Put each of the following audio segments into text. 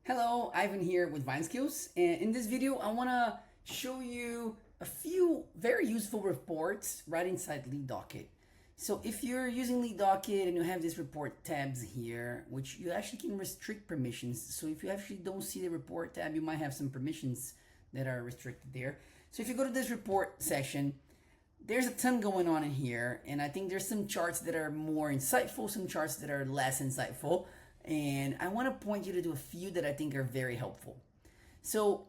Hello, Ivan here with Vine Skills, and in this video I want to show you a few very useful reports right inside Lead Docket. So if you're using Lead Docket and you have these report tabs here, which you actually can restrict permissions. So if you actually don't see the report tab, you might have some permissions that are restricted there. So if you go to this report section, there's a ton going on in here, and I think there's some charts that are more insightful, some charts that are less insightful, and I want to point you to a few that I think are very helpful. So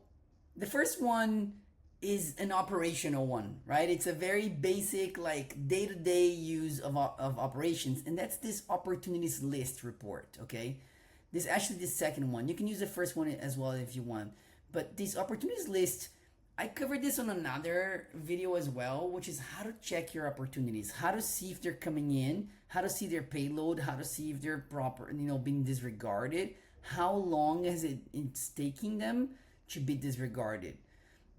the first one is an operational one, right? It's a very basic, like day-to-day use of operations, and that's this opportunities list report, okay? This actually the second one. You can use the first one as well if you want, but this opportunities list, I covered this on another video as well, which is how to check your opportunities, how to see if they're coming in, how to see their payload, how to see if they're proper, being disregarded, how long is it's taking them to be disregarded.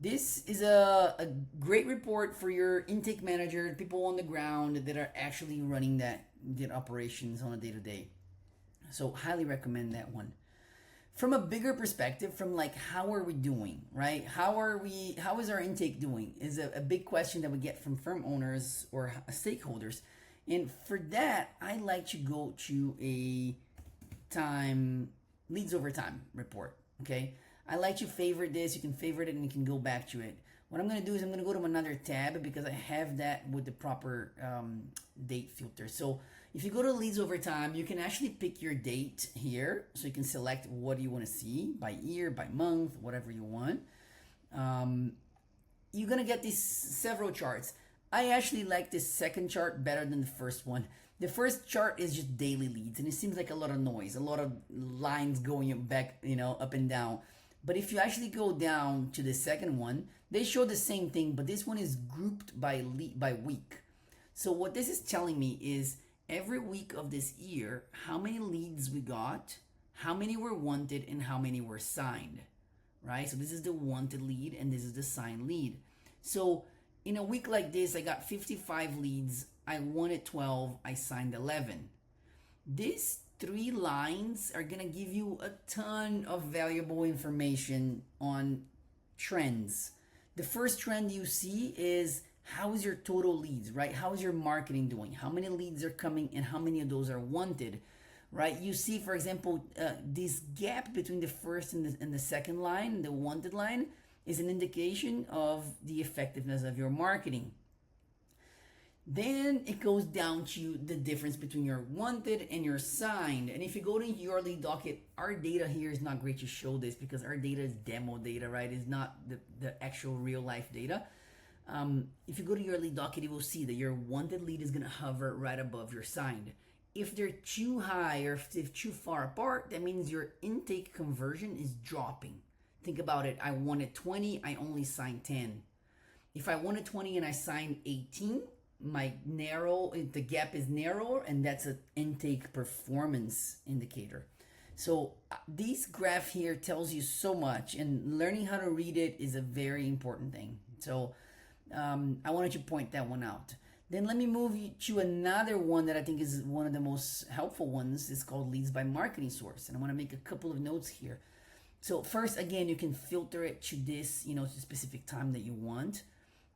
This is a great report for your intake manager, people on the ground that are actually running that operations on a day-to-day. So highly recommend that one. From a bigger perspective, from like how are we doing, right? How is our intake doing is a big question that we get from firm owners or stakeholders. And for that, I like to go to a leads over time report, okay? I like to favorite this. You can favorite it and you can go back to it. What I'm going to do is I'm going to go to another tab because I have that with the proper date filter. So if you go to leads over time, you can actually pick your date here. So you can select what you want to see by year, by month, whatever you want. You're going to get these several charts. I actually like this second chart better than the first one. The first chart is just daily leads, and it seems like a lot of noise, a lot of lines going back, up and down. But if you actually go down to the second one, they show the same thing, but this one is grouped by week. So what this is telling me is every week of this year, how many leads we got, how many were wanted, and how many were signed, right? So this is the wanted lead, and this is the signed lead. So in a week like this, I got 55 leads. I wanted 12. I signed 11. These three lines are going to give you a ton of valuable information on trends. The first trend you see is how is your total leads, right? How is your marketing doing? How many leads are coming and how many of those are wanted, right? You see, for example, this gap between the first and the second line, the wanted line, is an indication of the effectiveness of your marketing. Then it goes down to the difference between your wanted and your signed. And if you go to your Lead Docket, our data here is not great to show this because our data is demo data, right? It's not the actual real life data. If you go to your Lead Docket, you will see that your wanted lead is going to hover right above your signed. If they're too high or if they're too far apart, that means your intake conversion is dropping. Think about it. I wanted 20, I only signed 10. If I wanted 20 and I signed 18, the gap is narrower, and that's an intake performance indicator. So this graph here tells you so much, and learning how to read it is a very important thing. So I wanted to point that one out. Then let me move you to another one that I think is one of the most helpful ones. It's called leads by marketing source, and I want to make a couple of notes here. So first, again, you can filter it to this, to a specific time that you want.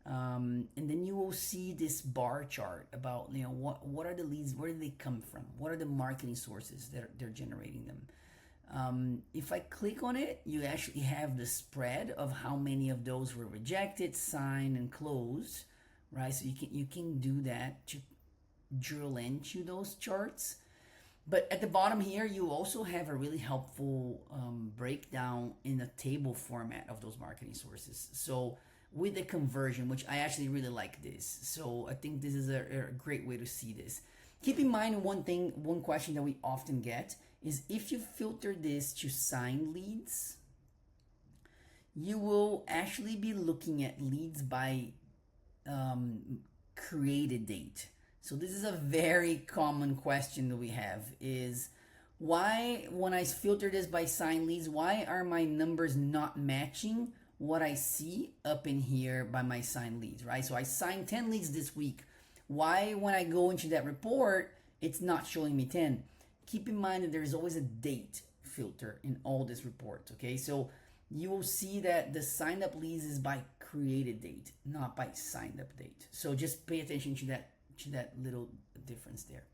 And then you will see this bar chart about, what are the leads, where do they come from? What are the marketing sources that they're generating them? If I click on it, you actually have the spread of how many of those were rejected, signed, and closed, right? So you can do that to drill into those charts. But at the bottom here, you also have a really helpful breakdown in a table format of those marketing sources. So with the conversion, which I actually really like this. So I think this is a great way to see this. Keep in mind one question that we often get is if you filter this to signed leads, you will actually be looking at leads by created date. So this is a very common question that we have is why, when I filter this by signed leads, why are my numbers not matching what I see up in here by my signed leads, right? So I signed 10 leads this week. Why, when I go into that report, it's not showing me 10? Keep in mind that there's always a date filter in all these reports. Okay, so you will see that the signed up leads is by created date, not by signed up date. So just pay attention to that little difference there.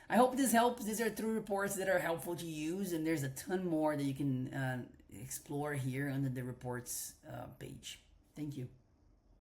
I hope this helps. These are 3 reports that are helpful to use, and there's a ton more that you can explore here under the reports page. Thank you.